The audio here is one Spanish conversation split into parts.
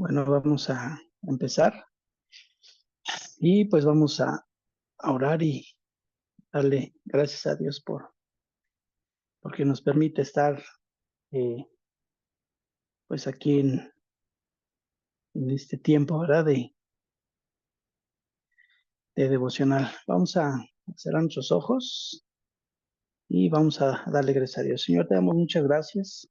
Bueno, vamos a empezar y pues vamos a orar y darle gracias a Dios porque nos permite estar eh, pues aquí en este tiempo, ¿verdad? De devocional. Vamos a cerrar nuestros ojos y vamos a darle gracias a Dios. Señor, te damos muchas gracias.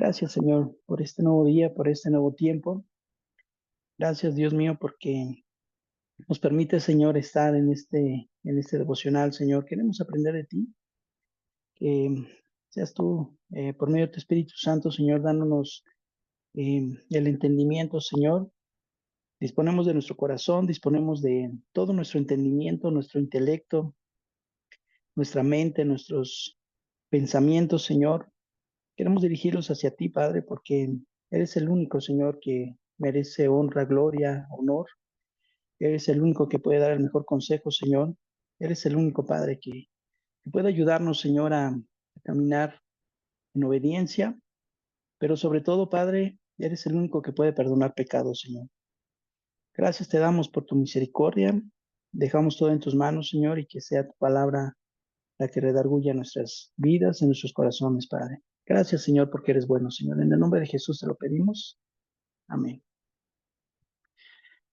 Gracias, Señor, por este nuevo día, por este nuevo tiempo. Gracias, Dios mío, porque nos permite, Señor, estar en este devocional, Señor. Queremos aprender de ti. Que seas tú, por medio de tu Espíritu Santo, Señor, dándonos el entendimiento, Señor. Disponemos de nuestro corazón, disponemos de todo nuestro entendimiento, nuestro intelecto, nuestra mente, nuestros pensamientos, Señor. Queremos dirigirlos hacia ti, Padre, porque eres el único, Señor, que merece honra, gloria, honor. Eres el único que puede dar el mejor consejo, Señor. Eres el único, Padre, que puede ayudarnos, Señor, a caminar en obediencia. Pero sobre todo, Padre, eres el único que puede perdonar pecados, Señor. Gracias te damos por tu misericordia. Dejamos todo en tus manos, Señor, y que sea tu palabra la que redarguya nuestras vidas, en nuestros corazones, Padre. Gracias, Señor, porque eres bueno, Señor. En el nombre de Jesús te lo pedimos. Amén.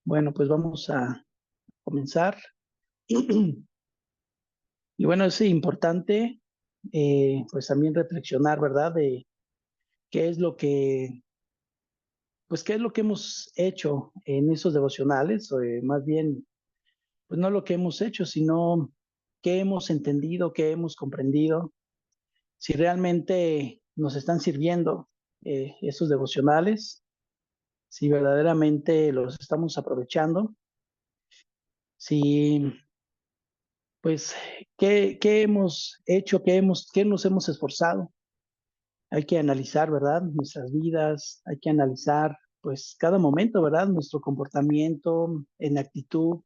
Bueno, pues vamos a comenzar. Y bueno, es importante, pues también reflexionar, ¿verdad? De qué es lo que, pues qué es lo que hemos hecho en esos devocionales, o más bien pues no lo que hemos hecho, sino qué hemos entendido, qué hemos comprendido, si realmente nos están sirviendo esos devocionales, si verdaderamente los estamos aprovechando, si pues qué hemos hecho, qué nos hemos esforzado. Hay que analizar, ¿verdad? Nuestras vidas, hay que analizar pues cada momento, ¿verdad? Nuestro comportamiento en actitud.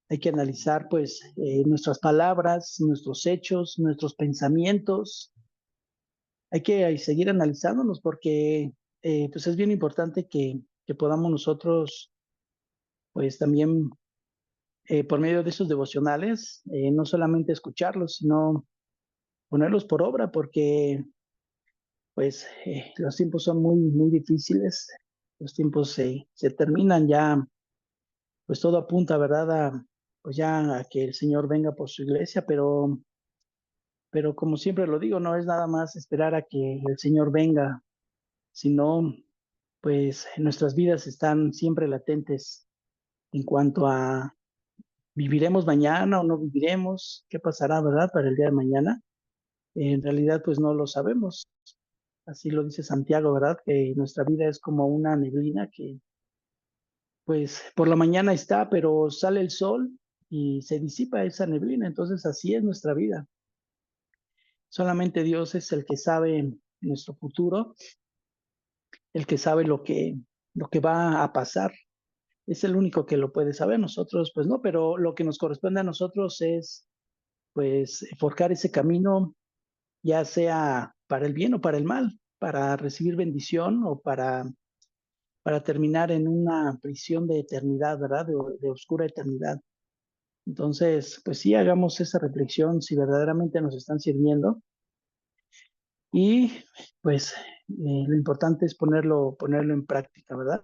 Hay que analizar, pues, nuestras palabras, nuestros hechos, nuestros pensamientos. Hay que seguir analizándonos porque, pues, es bien importante que podamos nosotros, pues, también, por medio de esos devocionales, no solamente escucharlos, sino ponerlos por obra, porque, pues, los tiempos son muy, muy difíciles. Los tiempos se terminan ya, pues, todo apunta, ¿verdad? Pues, ya a que el Señor venga por su iglesia, pero como siempre lo digo, no es nada más esperar a que el Señor venga, sino, pues, nuestras vidas están siempre latentes en cuanto a viviremos mañana o no viviremos, qué pasará, ¿verdad? Para el día de mañana. En realidad, pues no lo sabemos. Así lo dice Santiago, ¿verdad? Que nuestra vida es como una neblina que, pues, por la mañana está, pero sale el sol y se disipa esa neblina. Entonces, así es nuestra vida. Solamente Dios es el que sabe nuestro futuro, el que sabe lo que va a pasar. Es el único que lo puede saber. Nosotros, pues no, pero lo que nos corresponde a nosotros es, pues, forjar ese camino, ya sea para el bien o para el mal, para recibir bendición o para terminar en una prisión de eternidad, ¿verdad? De oscura eternidad. Entonces, pues sí, hagamos esa reflexión si verdaderamente nos están sirviendo y pues lo importante es ponerlo en práctica, ¿verdad?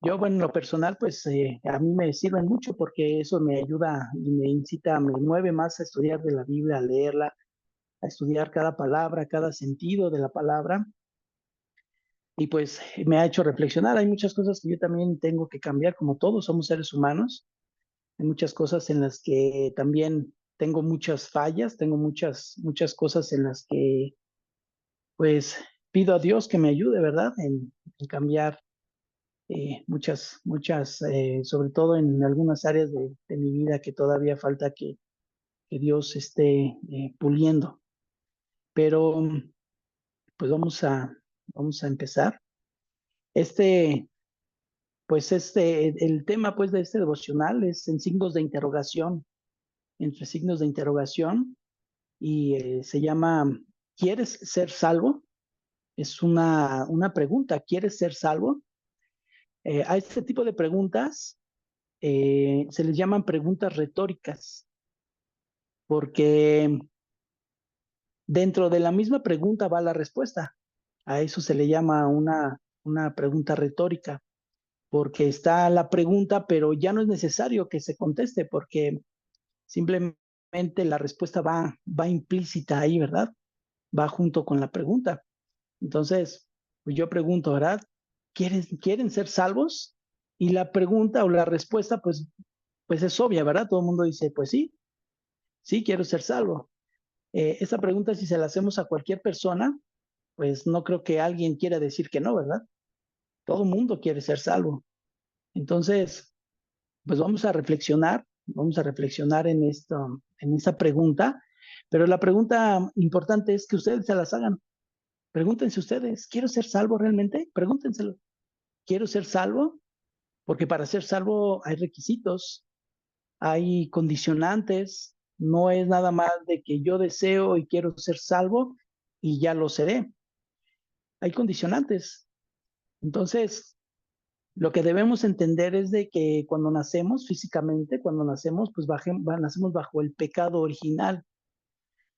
Yo, bueno, en lo personal, pues a mí me sirven mucho porque eso me ayuda y me incita, me mueve más a estudiar de la Biblia, a leerla, a estudiar cada palabra, cada sentido de la palabra. Y pues me ha hecho reflexionar. Hay muchas cosas que yo también tengo que cambiar, como todos somos seres humanos. Hay muchas cosas en las que también tengo muchas fallas, tengo muchas cosas en las que pues pido a Dios que me ayude, ¿verdad? En cambiar muchas, sobre todo en algunas áreas de mi vida que todavía falta que Dios esté puliendo. Pero pues vamos a empezar. Este, el tema pues de este devocional es en signos de interrogación, entre signos de interrogación, y se llama, ¿quieres ser salvo? Es una pregunta, ¿quieres ser salvo? A este tipo de preguntas se les llaman preguntas retóricas, porque dentro de la misma pregunta va la respuesta. A eso se le llama una pregunta retórica, porque está la pregunta, pero ya no es necesario que se conteste, porque simplemente la respuesta va implícita ahí, ¿verdad? Va junto con la pregunta. Entonces, pues yo pregunto, ¿verdad? ¿Quieren ser salvos? Y la pregunta o la respuesta, pues es obvia, ¿verdad? Todo el mundo dice, pues sí, sí, quiero ser salvo. Esa pregunta, si se la hacemos a cualquier persona, pues no creo que alguien quiera decir que no, ¿verdad? Todo el mundo quiere ser salvo. Entonces, pues vamos a reflexionar en esto, en esa pregunta, pero la pregunta importante es que ustedes se las hagan. Pregúntense ustedes, ¿quiero ser salvo realmente? Pregúntenselo. ¿Quiero ser salvo? Porque para ser salvo hay requisitos, hay condicionantes, no es nada más de que yo deseo y quiero ser salvo y ya lo seré. Hay condicionantes. Entonces, lo que debemos entender es de que cuando nacemos físicamente, cuando nacemos, pues nacemos bajo el pecado original.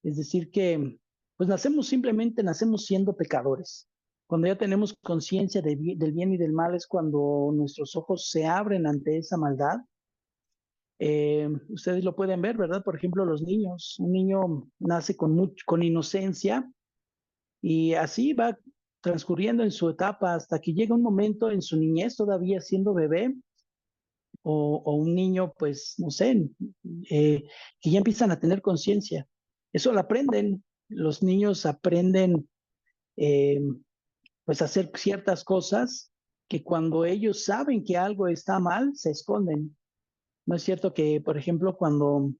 Es decir, que pues nacemos siendo pecadores. Cuando ya tenemos conciencia del bien y del mal es cuando nuestros ojos se abren ante esa maldad. Ustedes lo pueden ver, ¿verdad? Por ejemplo, los niños. Un niño nace con inocencia y así va transcurriendo en su etapa hasta que llega un momento en su niñez, todavía siendo bebé, o un niño, pues, no sé, eh, que ya empiezan a tener conciencia. Eso lo aprenden. Los niños aprenden, eh, pues, a hacer ciertas cosas que cuando ellos saben que algo está mal, se esconden. No es cierto que, por ejemplo, cuando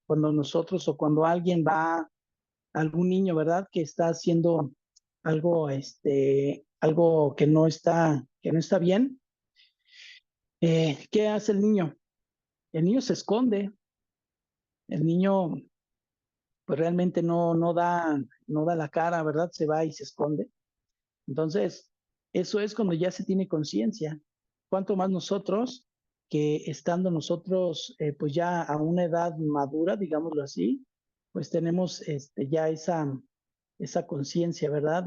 nosotros o cuando alguien va, algún niño, ¿verdad? Que está haciendo algo, algo que no está bien, ¿qué hace el niño? El niño se esconde, el niño pues realmente no da la cara, ¿verdad? Se va y se esconde. Entonces, eso es cuando ya se tiene conciencia. Cuanto más nosotros, que estando nosotros pues ya a una edad madura, digámoslo así, pues tenemos ya esa conciencia, ¿verdad?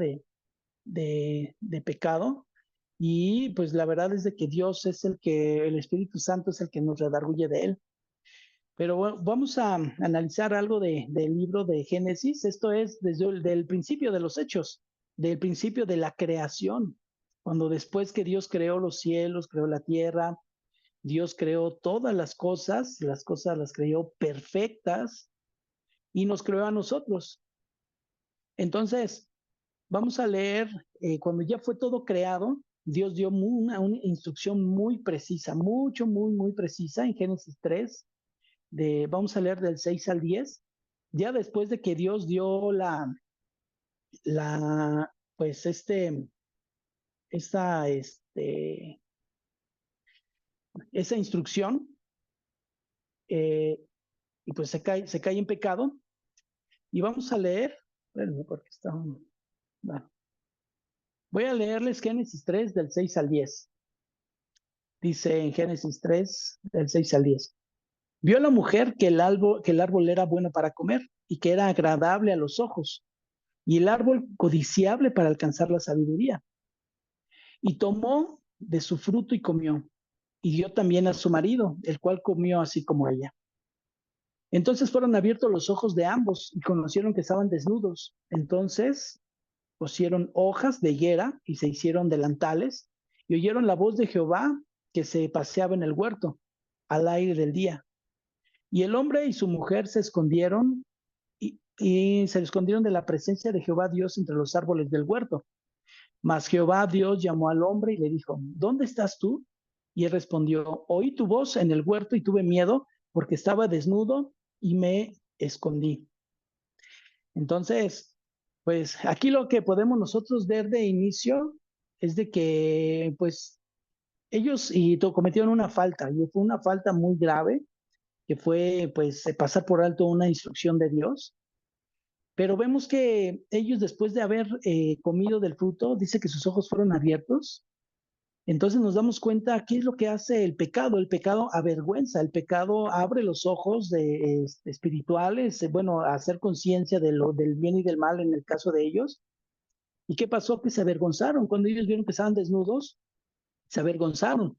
De pecado. Y pues la verdad es de que Dios es el Espíritu Santo es el que nos redarguye de él. Pero bueno, vamos a analizar algo del libro de Génesis. Esto es desde el del principio de los hechos, del principio de la creación. Cuando después que Dios creó los cielos, creó la tierra, Dios creó todas las cosas las creó perfectas y nos creó a nosotros. Entonces, vamos a leer, cuando ya fue todo creado, Dios dio una instrucción muy precisa, muy precisa en Génesis 3 vamos a leer del 6 al 10 ya después de que Dios dio pues esa, esa instrucción, eh, y pues se cae en pecado, y vamos a leer, bueno, porque bueno, voy a leerles Génesis 3 del 6 al 10. Dice en Génesis 3 del 6 al 10. Vio la mujer que el árbol era bueno para comer y que era agradable a los ojos, y el árbol codiciable para alcanzar la sabiduría. Y tomó de su fruto y comió, y dio también a su marido, el cual comió así como ella. Entonces fueron abiertos los ojos de ambos y conocieron que estaban desnudos. Entonces cosieron hojas de higuera y se hicieron delantales, y oyeron la voz de Jehová que se paseaba en el huerto al aire del día. Y el hombre y su mujer se escondieron y se escondieron de la presencia de Jehová Dios entre los árboles del huerto. Mas Jehová Dios llamó al hombre y le dijo, ¿dónde estás tú? Y él respondió, oí tu voz en el huerto y tuve miedo porque estaba desnudo y me escondí. Entonces, pues aquí lo que podemos nosotros ver de inicio es de que pues ellos cometieron una falta y fue una falta muy grave que fue pues pasar por alto una instrucción de Dios. Pero vemos que ellos después de haber comido del fruto, dice que sus ojos fueron abiertos Entonces nos damos cuenta qué es lo que hace el pecado. El pecado avergüenza, el pecado abre los ojos espirituales, bueno, a hacer conciencia del bien y del mal en el caso de ellos. ¿Y qué pasó? Que se avergonzaron. Cuando ellos vieron que estaban desnudos, se avergonzaron.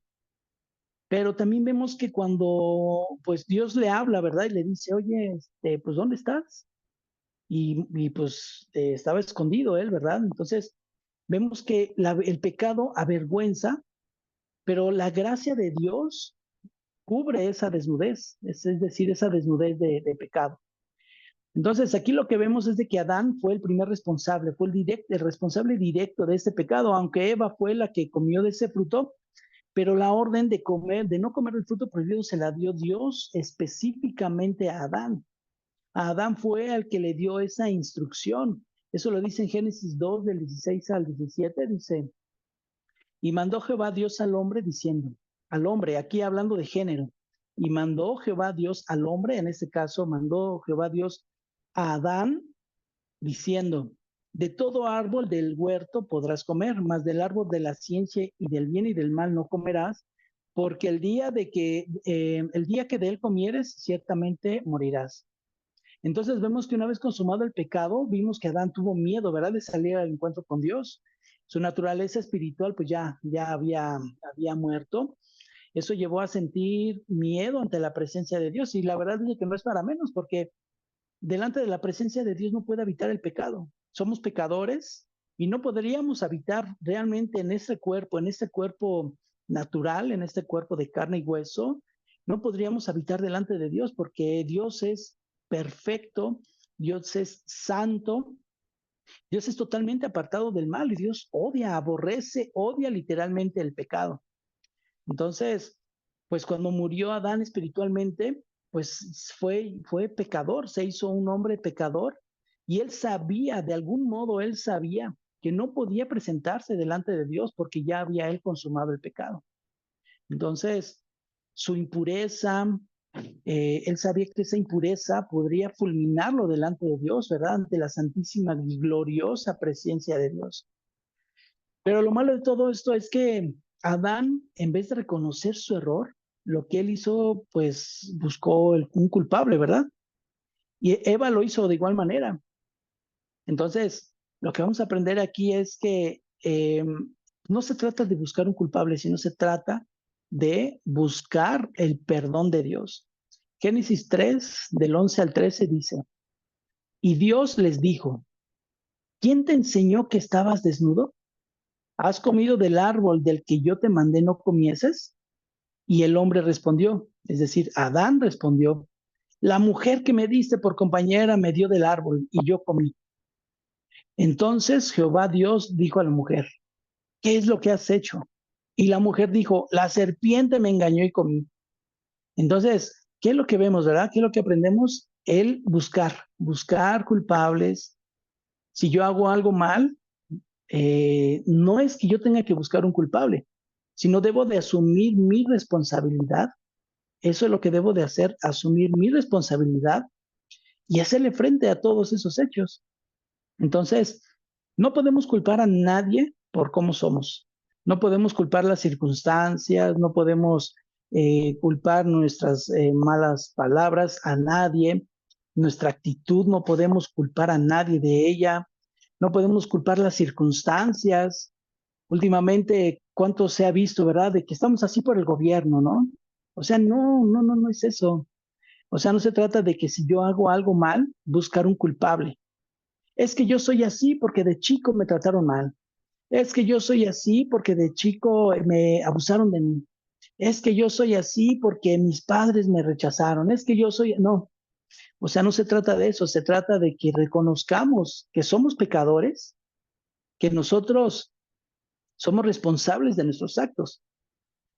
Pero también vemos que cuando pues Dios le habla, ¿verdad? Y le dice, oye, pues ¿dónde estás? Y pues estaba escondido él, ¿verdad? Entonces vemos que el pecado avergüenza, pero la gracia de Dios cubre esa desnudez, es decir, esa desnudez de pecado. Entonces, aquí lo que vemos es de que Adán fue el primer responsable, fue el responsable directo de este pecado, aunque Eva fue la que comió de ese fruto, pero la orden de comer, de no comer el fruto prohibido se la dio Dios específicamente a Adán. A Adán fue al que le dio esa instrucción. Eso lo dice en Génesis 2, del 16 al 17, dice, y mandó Jehová Dios al hombre diciendo, al hombre, aquí hablando de género, y mandó Jehová Dios al hombre, en este caso mandó Jehová Dios a Adán diciendo, de todo árbol del huerto podrás comer, mas del árbol de la ciencia y del bien y del mal no comerás, porque el día que de él comieres, ciertamente morirás. Entonces vemos que una vez consumado el pecado, vimos que Adán tuvo miedo, ¿verdad?, de salir al encuentro con Dios. Su naturaleza espiritual pues ya había muerto. Eso llevó a sentir miedo ante la presencia de Dios y la verdad es que no es para menos porque delante de la presencia de Dios no puede habitar el pecado. Somos pecadores y no podríamos habitar realmente en este cuerpo natural, en este cuerpo de carne y hueso. No podríamos habitar delante de Dios porque Dios es perfecto, Dios es santo, Dios es totalmente apartado del mal y Dios odia, aborrece, odia literalmente el pecado. Entonces, pues cuando murió Adán espiritualmente, pues fue pecador, se hizo un hombre pecador y él sabía, de algún modo él sabía que no podía presentarse delante de Dios porque ya había él consumado el pecado. Entonces, su impureza, él sabía que esa impureza podría fulminarlo delante de Dios, ¿verdad? Ante la santísima y gloriosa presencia de Dios. Pero lo malo de todo esto es que Adán, en vez de reconocer su error, lo que él hizo, pues buscó un culpable, ¿verdad? Y Eva lo hizo de igual manera. Entonces, lo que vamos a aprender aquí es que no se trata de buscar un culpable, sino se trata de buscar el perdón de Dios. Génesis 3, del 11 al 13 dice, y Dios les dijo, ¿quién te enseñó que estabas desnudo? ¿Has comido del árbol del que yo te mandé no comieses? Y el hombre respondió, es decir, Adán respondió, la mujer que me diste por compañera me dio del árbol y yo comí. Entonces Jehová Dios dijo a la mujer, ¿qué es lo que has hecho? Y la mujer dijo, la serpiente me engañó y comí. Entonces, ¿qué es lo que vemos, verdad? ¿Qué es lo que aprendemos? El buscar culpables. Si yo hago algo mal, no es que yo tenga que buscar un culpable, sino debo de asumir mi responsabilidad. Eso es lo que debo de hacer, asumir mi responsabilidad y hacerle frente a todos esos hechos. Entonces, no podemos culpar a nadie por cómo somos. No podemos culpar las circunstancias, no podemos culpar nuestras malas palabras a nadie, nuestra actitud, no podemos culpar a nadie de ella, no podemos culpar las circunstancias. Últimamente, ¿cuánto se ha visto, verdad? De que estamos así por el gobierno, ¿no? O sea, no es eso. O sea, no se trata de que si yo hago algo mal, buscar un culpable. Es que yo soy así porque de chico me trataron mal. Es que yo soy así porque de chico me abusaron de mí. Es que yo soy así porque mis padres me rechazaron. Es que yo soy... No, o sea, no se trata de eso. Se trata de que reconozcamos que somos pecadores, que nosotros somos responsables de nuestros actos.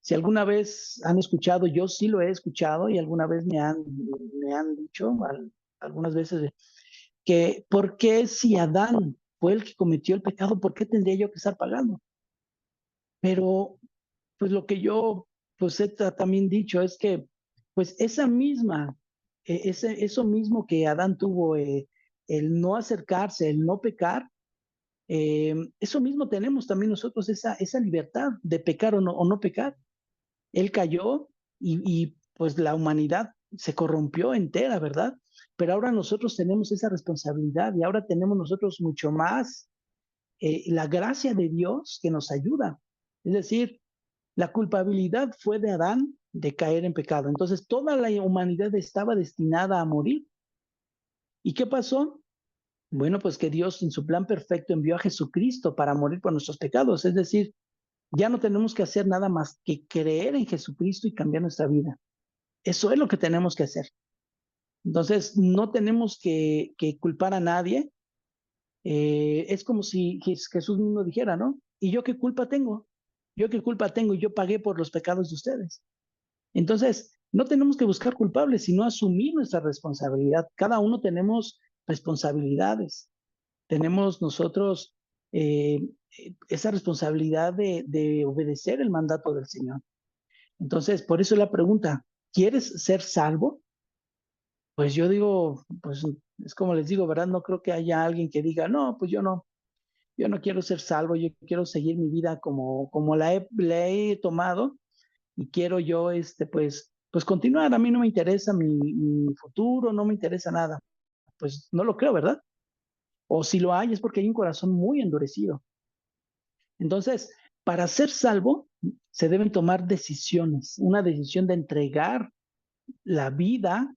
Si alguna vez han escuchado, yo sí lo he escuchado y alguna vez me han dicho, algunas veces, que ¿por qué si Adán fue el que cometió el pecado, por qué tendría yo que estar pagando? Pero pues lo que yo pues he también dicho es que pues esa misma, eso mismo que Adán tuvo, el no acercarse, el no pecar, Eso mismo tenemos también nosotros, esa libertad de pecar o no pecar. Él cayó pues la humanidad se corrompió entera, ¿verdad? Pero ahora nosotros tenemos esa responsabilidad y ahora tenemos nosotros mucho más la gracia de Dios que nos ayuda. Es decir, la culpabilidad fue de Adán de caer en pecado. Entonces toda la humanidad estaba destinada a morir. ¿Y qué pasó? Bueno, pues que Dios en su plan perfecto envió a Jesucristo para morir por nuestros pecados. Es decir, ya no tenemos que hacer nada más que creer en Jesucristo y cambiar nuestra vida. Eso es lo que tenemos que hacer. Entonces, no tenemos que culpar a nadie. Es como si Jesús mismo dijera, ¿no? ¿Y yo qué culpa tengo? ¿Yo qué culpa tengo? Yo pagué por los pecados de ustedes. Entonces, no tenemos que buscar culpables, sino asumir nuestra responsabilidad. Cada uno tenemos responsabilidades. Tenemos nosotros eh, esa responsabilidad de obedecer el mandato del Señor. Entonces, por eso la pregunta, ¿quieres ser salvo? Pues yo digo, pues es como les digo, ¿verdad? No creo que haya alguien que diga, no, pues yo no quiero ser salvo, yo quiero seguir mi vida como la he tomado y quiero yo, pues continuar. A mí no me interesa mi futuro, no me interesa nada. Pues no lo creo, ¿verdad? O si lo hay es porque hay un corazón muy endurecido. Entonces, para ser salvo, se deben tomar decisiones, una decisión de entregar la vida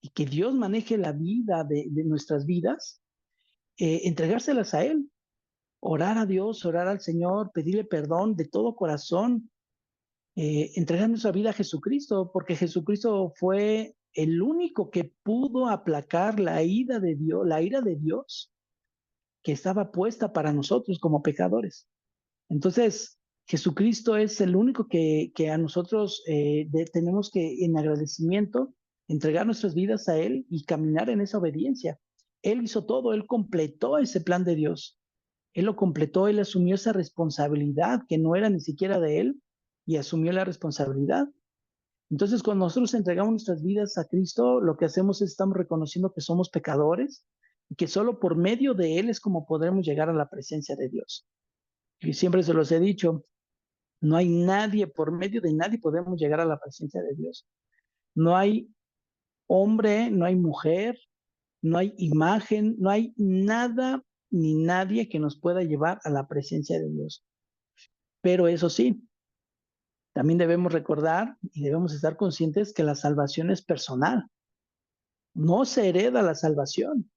y que Dios maneje la vida de nuestras vidas, entregárselas a Él, orar a Dios, orar al Señor, pedirle perdón de todo corazón, entregar nuestra vida a Jesucristo, porque Jesucristo fue el único que pudo aplacar la ira de Dios que estaba puesta para nosotros como pecadores. Entonces, Jesucristo es el único que a nosotros tenemos que, en agradecimiento, entregar nuestras vidas a Él y caminar en esa obediencia. Él hizo todo, Él completó ese plan de Dios. Él lo completó, Él asumió esa responsabilidad que no era ni siquiera de Él y asumió la responsabilidad. Entonces, cuando nosotros entregamos nuestras vidas a Cristo, lo que hacemos es estamos reconociendo que somos pecadores y que solo por medio de Él es como podremos llegar a la presencia de Dios. Y siempre se los he dicho, no hay nadie, por medio de nadie podemos llegar a la presencia de Dios. No hay hombre, no hay mujer, no hay imagen, no hay nada ni nadie que nos pueda llevar a la presencia de Dios. Pero eso sí, también debemos recordar y debemos estar conscientes que la salvación es personal. No se hereda la salvación.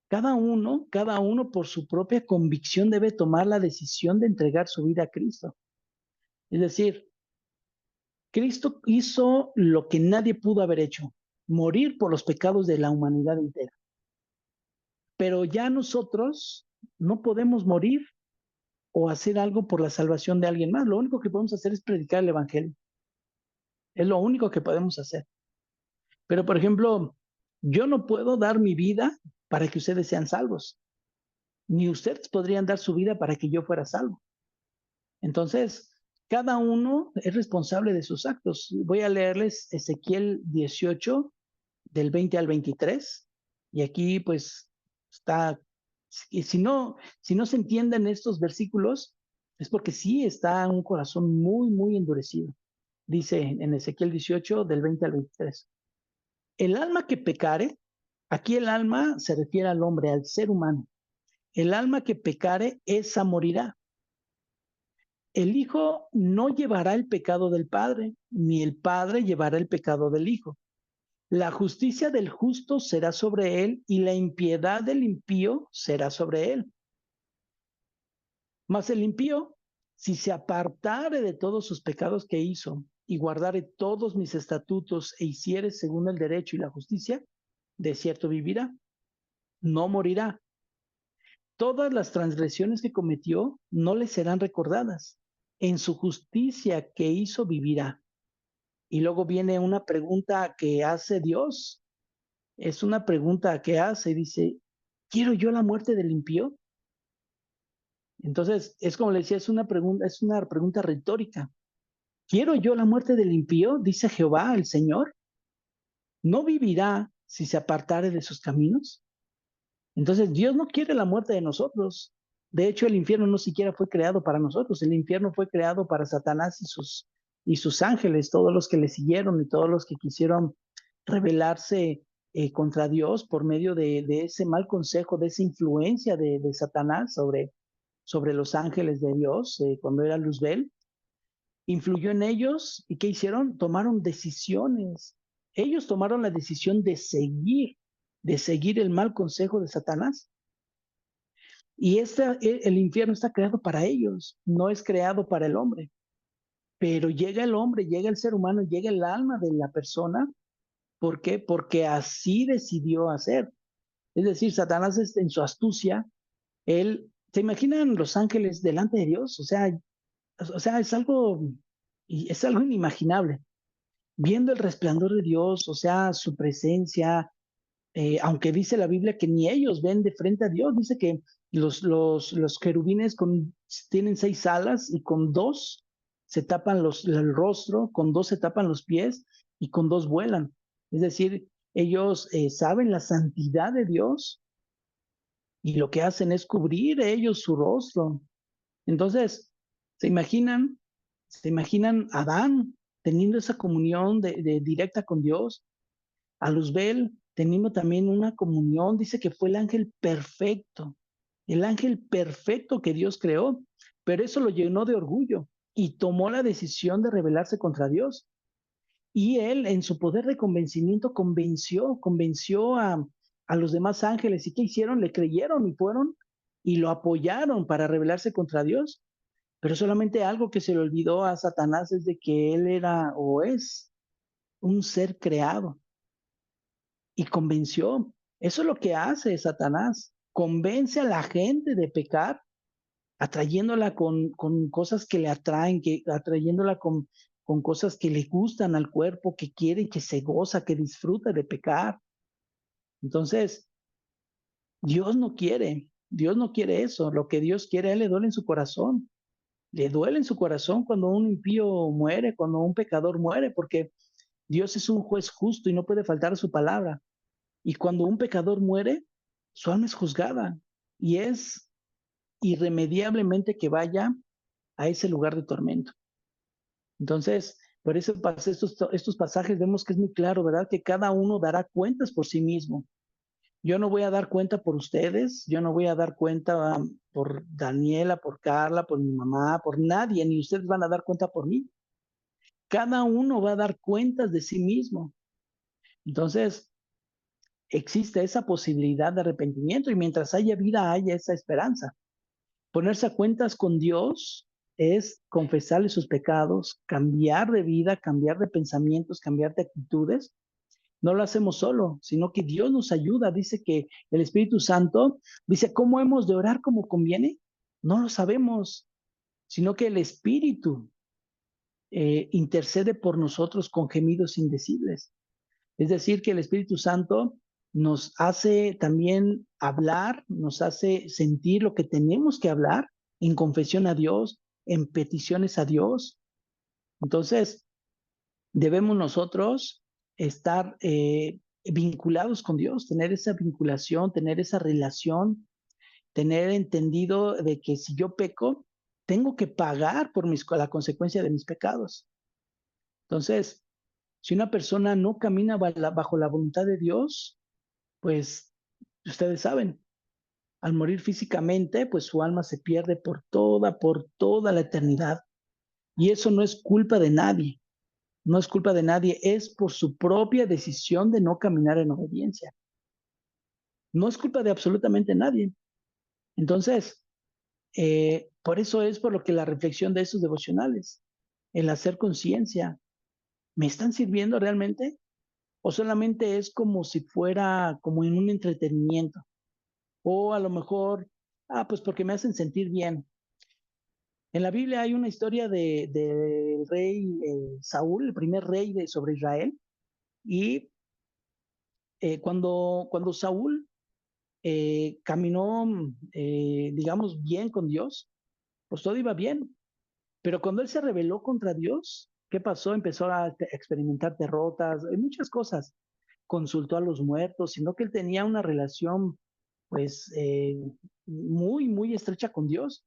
Cada uno por su propia convicción debe tomar la decisión de entregar su vida a Cristo. Es decir, Cristo hizo lo que nadie pudo haber hecho, morir por los pecados de la humanidad entera. Pero ya nosotros no podemos morir o hacer algo por la salvación de alguien más. Lo único que podemos hacer es predicar el Evangelio. Es lo único que podemos hacer. Pero, por ejemplo, yo no puedo dar mi vida para que ustedes sean salvos. Ni ustedes podrían dar su vida para que yo fuera salvo. Entonces, cada uno es responsable de sus actos. Voy a leerles Ezequiel 18, del 20 al 23. Y aquí pues está, y si no se entienden estos versículos, es porque sí está un corazón muy, muy endurecido. Dice en Ezequiel 18, del 20 al 23. El alma que pecare, aquí el alma se refiere al hombre, al ser humano. El alma que pecare, esa morirá. El hijo no llevará el pecado del padre, ni el padre llevará el pecado del hijo. La justicia del justo será sobre él y la impiedad del impío será sobre él. Mas el impío, si se apartare de todos sus pecados que hizo y guardare todos mis estatutos e hiciere según el derecho y la justicia, de cierto vivirá, no morirá. Todas las transgresiones que cometió no le serán recordadas. En su justicia que hizo vivirá. Y luego viene una pregunta que hace Dios. Es una pregunta que hace, dice, ¿quiero yo la muerte del impío? Entonces, es como le decía, es una pregunta retórica. ¿Quiero yo la muerte del impío? Dice Jehová, el Señor. ¿No vivirá si se apartare de sus caminos? Entonces, Dios no quiere la muerte de nosotros. De hecho, el infierno no siquiera fue creado para nosotros, el infierno fue creado para Satanás y sus ángeles, todos los que le siguieron y todos los que quisieron rebelarse contra Dios por medio de ese mal consejo, de esa influencia de Satanás sobre los ángeles de Dios, cuando era Luzbel, influyó en ellos y ¿qué hicieron? Tomaron decisiones. Ellos tomaron la decisión de seguir el mal consejo de Satanás. Y el infierno está creado para ellos, no es creado para el hombre. Pero llega el hombre, llega el ser humano, llega el alma de la persona. ¿Por qué? Porque así decidió hacer. Es decir, Satanás en su astucia, él, ¿se imaginan los ángeles delante de Dios? O sea, es algo inimaginable. Viendo el resplandor de Dios, o sea, su presencia, aunque dice la Biblia que ni ellos ven de frente a Dios, dice que los querubines tienen 6 alas y con dos se tapan el rostro, con dos se tapan los pies y con dos vuelan. Es decir, ellos saben la santidad de Dios y lo que hacen es cubrir ellos su rostro. Entonces, ¿se imaginan? ¿Se imaginan a Adán teniendo esa comunión directa con Dios? A Luzbel teniendo también una comunión, dice que fue el ángel perfecto que Dios creó, pero eso lo llenó de orgullo y tomó la decisión de rebelarse contra Dios. Y él, en su poder de convencimiento, convenció a los demás ángeles. ¿Y qué hicieron? Le creyeron y fueron y lo apoyaron para rebelarse contra Dios. Pero solamente algo que se le olvidó a Satanás es de que él era o es un ser creado y convenció. Eso es lo que hace Satanás. Convence a la gente de pecar, atrayéndola con cosas que le atraen, atrayéndola con cosas que le gustan al cuerpo, que quiere, que se goza, que disfruta de pecar. Entonces, Dios no quiere eso. Lo que Dios quiere, a él le duele en su corazón. Le duele en su corazón cuando un impío muere, cuando un pecador muere, porque Dios es un juez justo y no puede faltar a su palabra. Y cuando un pecador muere, su alma es juzgada y es irremediablemente que vaya a ese lugar de tormento. Entonces, por eso estos pasajes vemos que es muy claro, ¿verdad? Que cada uno dará cuentas por sí mismo. Yo no voy a dar cuenta por ustedes, yo no voy a dar cuenta por Daniela, por Carla, por mi mamá, por nadie, ni ustedes van a dar cuenta por mí. Cada uno va a dar cuentas de sí mismo. Entonces, existe esa posibilidad de arrepentimiento y mientras haya vida, haya esa esperanza. Ponerse a cuentas con Dios es confesarle sus pecados, cambiar de vida, cambiar de pensamientos, cambiar de actitudes. No lo hacemos solo, sino que Dios nos ayuda. Dice que el Espíritu Santo dice, ¿cómo hemos de orar como conviene? No lo sabemos, sino que el Espíritu intercede por nosotros con gemidos indecibles. Es decir, que el Espíritu Santo nos hace también hablar, nos hace sentir lo que tenemos que hablar en confesión a Dios, en peticiones a Dios. Entonces, debemos nosotros estar vinculados con Dios, tener esa vinculación, tener esa relación, tener entendido de que si yo peco, tengo que pagar por la consecuencia de mis pecados. Entonces, si una persona no camina bajo la voluntad de Dios, pues ustedes saben, al morir físicamente, pues su alma se pierde por toda la eternidad. Y eso no es culpa de nadie, no es culpa de nadie, es por su propia decisión de no caminar en obediencia. No es culpa de absolutamente nadie. Entonces, por eso es por lo que la reflexión de esos devocionales, el hacer conciencia, ¿me están sirviendo realmente? ¿O solamente es como si fuera como en un entretenimiento? O a lo mejor, pues porque me hacen sentir bien. En la Biblia hay una historia del rey Saúl, el primer rey sobre Israel, y cuando Saúl caminó, digamos, bien con Dios, pues todo iba bien. Pero cuando él se rebeló contra Dios, ¿qué pasó? Empezó a experimentar derrotas, muchas cosas. Consultó a los muertos, sino que él tenía una relación pues, muy, muy estrecha con Dios.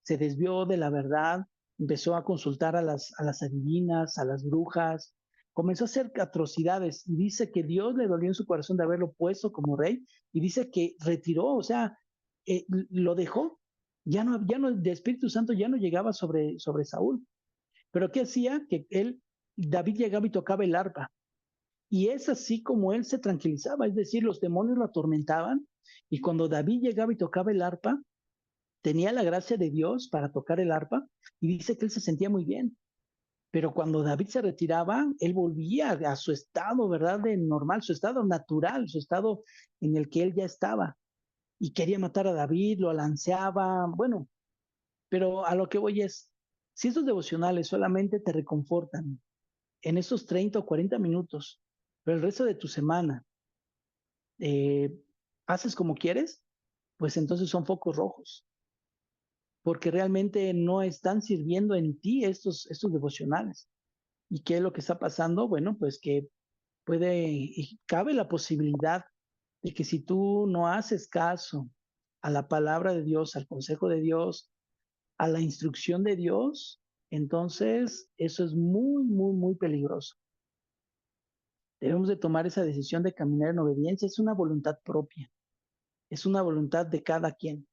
Se desvió de la verdad, empezó a consultar a las adivinas, a las brujas, comenzó a hacer atrocidades. Y dice que Dios le dolió en su corazón de haberlo puesto como rey, y dice que retiró, o sea, lo dejó. Ya no, el Espíritu Santo ya no llegaba sobre Saúl. Pero ¿qué hacía? Que David llegaba y tocaba el arpa. Y es así como él se tranquilizaba, es decir, los demonios lo atormentaban, y cuando David llegaba y tocaba el arpa, tenía la gracia de Dios para tocar el arpa, y dice que él se sentía muy bien. Pero cuando David se retiraba, él volvía a su estado, ¿verdad? De normal, su estado natural, su estado en el que él ya estaba. Y quería matar a David, lo alanceaba, bueno, pero a lo que voy es, si estos devocionales solamente te reconfortan en esos 30 o 40 minutos, pero el resto de tu semana eh, haces como quieres, pues entonces son focos rojos, porque realmente no están sirviendo en ti estos devocionales. ¿Y qué es lo que está pasando? Bueno, pues que y cabe la posibilidad de que si tú no haces caso a la palabra de Dios, al consejo de Dios, a la instrucción de Dios, entonces eso es muy, muy, muy peligroso. Debemos de tomar esa decisión de caminar en obediencia. Es una voluntad propia, es una voluntad de cada quien.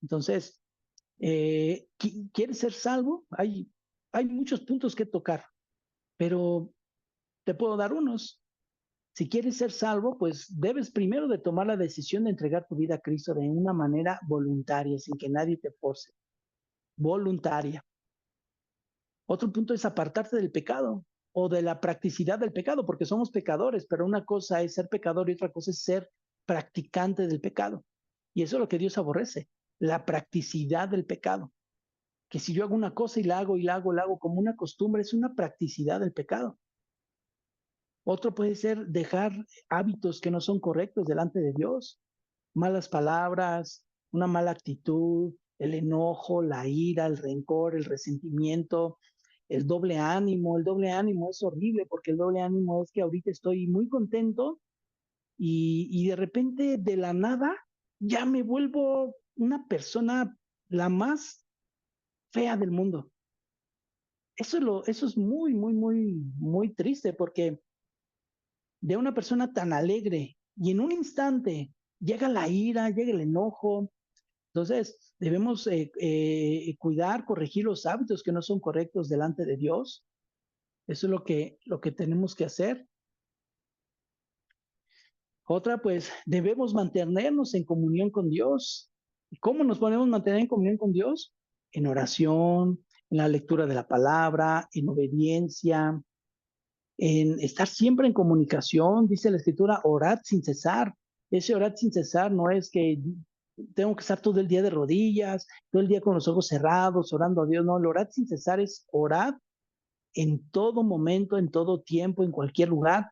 Entonces, ¿quieres ser salvo? Hay muchos puntos que tocar, pero te puedo dar unos. Si quieres ser salvo, pues debes primero de tomar la decisión de entregar tu vida a Cristo de una manera voluntaria, sin que nadie te force. Voluntaria. Otro punto es apartarte del pecado o de la practicidad del pecado, porque somos pecadores, pero una cosa es ser pecador y otra cosa es ser practicante del pecado. Y eso es lo que Dios aborrece, la practicidad del pecado. Que si yo hago una cosa y la hago y la hago como una costumbre, es una practicidad del pecado. Otro puede ser dejar hábitos que no son correctos delante de Dios, malas palabras, una mala actitud, el enojo, la ira, el rencor, el resentimiento, el doble ánimo. El doble ánimo es horrible porque el doble ánimo es que ahorita estoy muy contento y de repente de la nada ya me vuelvo una persona la más fea del mundo. Eso es muy, muy, muy, muy triste porque de una persona tan alegre y en un instante llega la ira, llega el enojo. Entonces, debemos cuidar, corregir los hábitos que no son correctos delante de Dios. Eso es lo que tenemos que hacer. Otra, pues, debemos mantenernos en comunión con Dios. ¿Y cómo nos podemos mantener en comunión con Dios? En oración, en la lectura de la palabra, en obediencia, en estar siempre en comunicación. Dice la Escritura, orad sin cesar. Ese orad sin cesar no es que tengo que estar todo el día de rodillas, todo el día con los ojos cerrados, orando a Dios. No, el orad sin cesar es orar en todo momento, en todo tiempo, en cualquier lugar.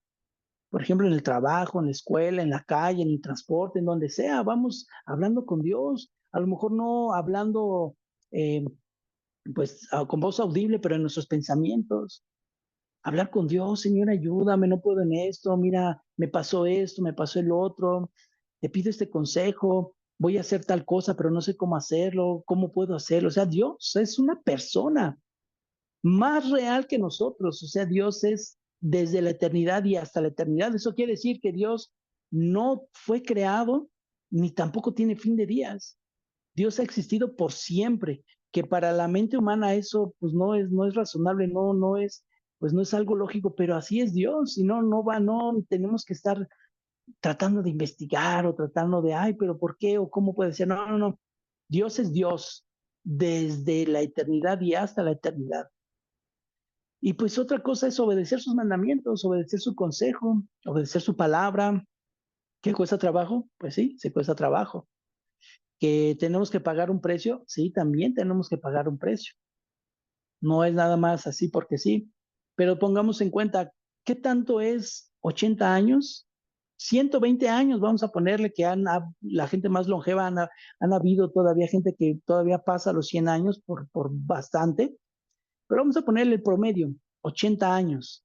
Por ejemplo, en el trabajo, en la escuela, en la calle, en el transporte, en donde sea, vamos hablando con Dios. A lo mejor no hablando eh, con voz audible, pero en nuestros pensamientos. Hablar con Dios, Señor, ayúdame, no puedo en esto, mira, me pasó esto, me pasó el otro, te pido este consejo, voy a hacer tal cosa, pero no sé cómo hacerlo, cómo puedo hacerlo. O sea, Dios es una persona más real que nosotros. O sea, Dios es desde la eternidad y hasta la eternidad. Eso quiere decir que Dios no fue creado ni tampoco tiene fin de días. Dios ha existido por siempre, que para la mente humana eso pues no es razonable, pues no es algo lógico, pero así es Dios, y no tenemos que estar tratando de investigar o tratando de, ay, pero ¿por qué o cómo puede ser? No, no, no. Dios es Dios desde la eternidad y hasta la eternidad. Y pues otra cosa es obedecer sus mandamientos, obedecer su consejo, obedecer su palabra. ¿Qué cuesta trabajo? Pues sí, se cuesta trabajo. ¿Que tenemos que pagar un precio? Sí, también tenemos que pagar un precio. No es nada más así porque sí. Pero pongamos en cuenta, ¿qué tanto es 80 años? 120 años, vamos a ponerle que la gente más longeva han habido todavía gente que todavía pasa los 100 años por bastante, pero vamos a ponerle el promedio, 80 años.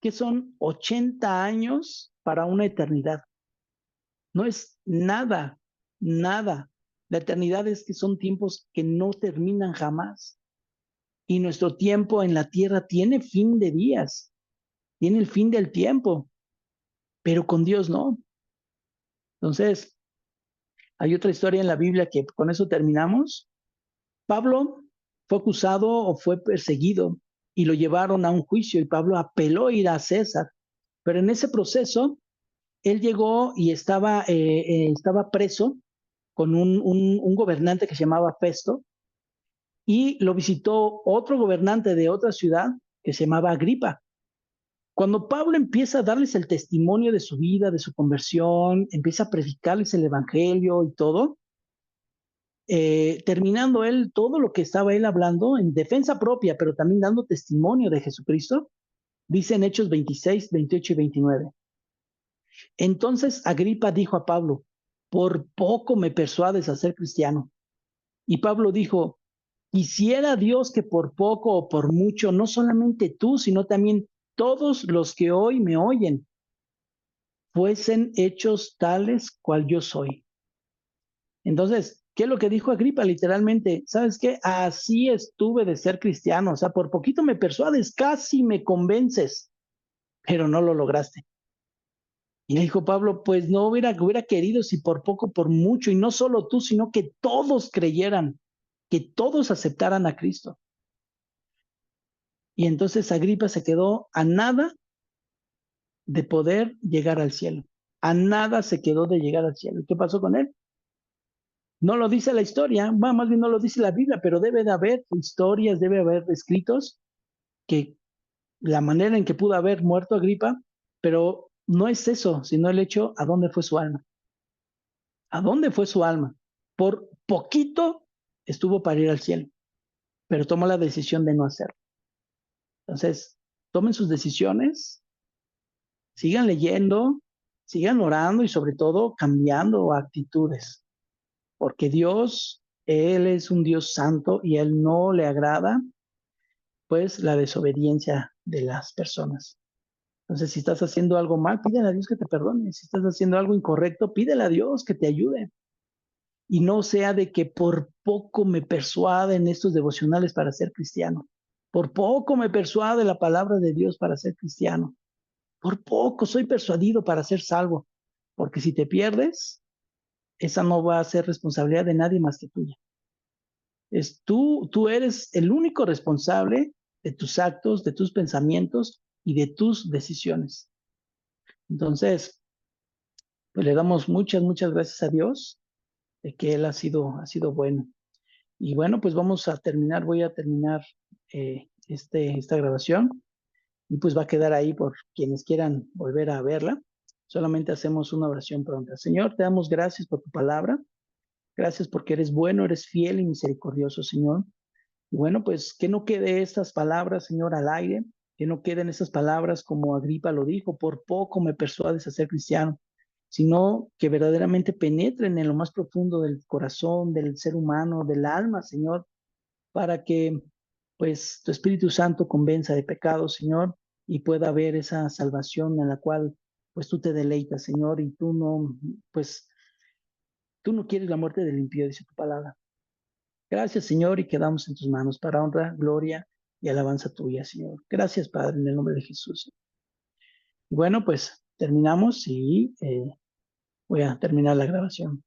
¿Qué son 80 años para una eternidad? No es nada, nada. La eternidad es que son tiempos que no terminan jamás. Y nuestro tiempo en la tierra tiene fin de días, tiene el fin del tiempo, pero con Dios no. Entonces, hay otra historia en la Biblia que con eso terminamos. Pablo fue acusado o fue perseguido y lo llevaron a un juicio y Pablo apeló a ir a César. Pero en ese proceso, él llegó y estaba preso con un gobernante que se llamaba Festo y lo visitó otro gobernante de otra ciudad que se llamaba Agripa. Cuando Pablo empieza a darles el testimonio de su vida, de su conversión, empieza a predicarles el evangelio y todo, terminando él todo lo que estaba él hablando en defensa propia, pero también dando testimonio de Jesucristo, dice en Hechos 26, 28 y 29. Entonces Agripa dijo a Pablo, por poco me persuades a ser cristiano. Y Pablo dijo, quisiera Dios que por poco o por mucho, no solamente tú, sino también todos los que hoy me oyen, fuesen hechos tales cual yo soy. Entonces, ¿qué es lo que dijo Agripa? Literalmente, ¿sabes qué? Así estuve de ser cristiano, o sea, por poquito me persuades, casi me convences, pero no lo lograste. Y le dijo Pablo, pues no hubiera querido si por poco, por mucho, y no solo tú, sino que todos creyeran, que todos aceptaran a Cristo. Y entonces Agripa se quedó a nada de poder llegar al cielo. A nada se quedó de llegar al cielo. ¿Qué pasó con él? No lo dice la historia, bueno, más bien no lo dice la Biblia, pero debe de haber historias, debe haber escritos que la manera en que pudo haber muerto Agripa, pero no es eso, sino el hecho a dónde fue su alma. ¿A dónde fue su alma? Por poquito estuvo para ir al cielo, pero tomó la decisión de no hacerlo. Entonces, tomen sus decisiones, sigan leyendo, sigan orando y sobre todo cambiando actitudes, porque Dios, Él es un Dios santo y a Él no le agrada pues la desobediencia de las personas. Entonces, si estás haciendo algo mal, pídele a Dios que te perdone. Si estás haciendo algo incorrecto, pídele a Dios que te ayude. Y no sea de que por poco me persuaden estos devocionales para ser cristiano. Por poco me persuade la palabra de Dios para ser cristiano. Por poco soy persuadido para ser salvo. Porque si te pierdes, esa no va a ser responsabilidad de nadie más que tuya. Tú eres el único responsable de tus actos, de tus pensamientos y de tus decisiones. Entonces, pues le damos muchas, muchas gracias a Dios de que Él ha sido bueno. Y bueno, pues voy a terminar esta grabación y pues va a quedar ahí por quienes quieran volver a verla. Solamente hacemos una oración pronta. Señor, te damos gracias por tu palabra. Gracias porque eres bueno, eres fiel y misericordioso, Señor. Y bueno, pues que no quede estas palabras, Señor, al aire, que no queden esas palabras como Agripa lo dijo, por poco me persuades a ser cristiano, sino que verdaderamente penetren en lo más profundo del corazón, del ser humano, del alma, Señor, para que pues tu Espíritu Santo convenza de pecado, Señor, y pueda haber esa salvación en la cual pues tú te deleitas, Señor, y pues tú no quieres la muerte del impío, dice tu palabra. Gracias, Señor, y quedamos en tus manos para honra, gloria y alabanza tuya, Señor. Gracias, Padre, en el nombre de Jesús. Bueno, pues terminamos y voy a terminar la grabación.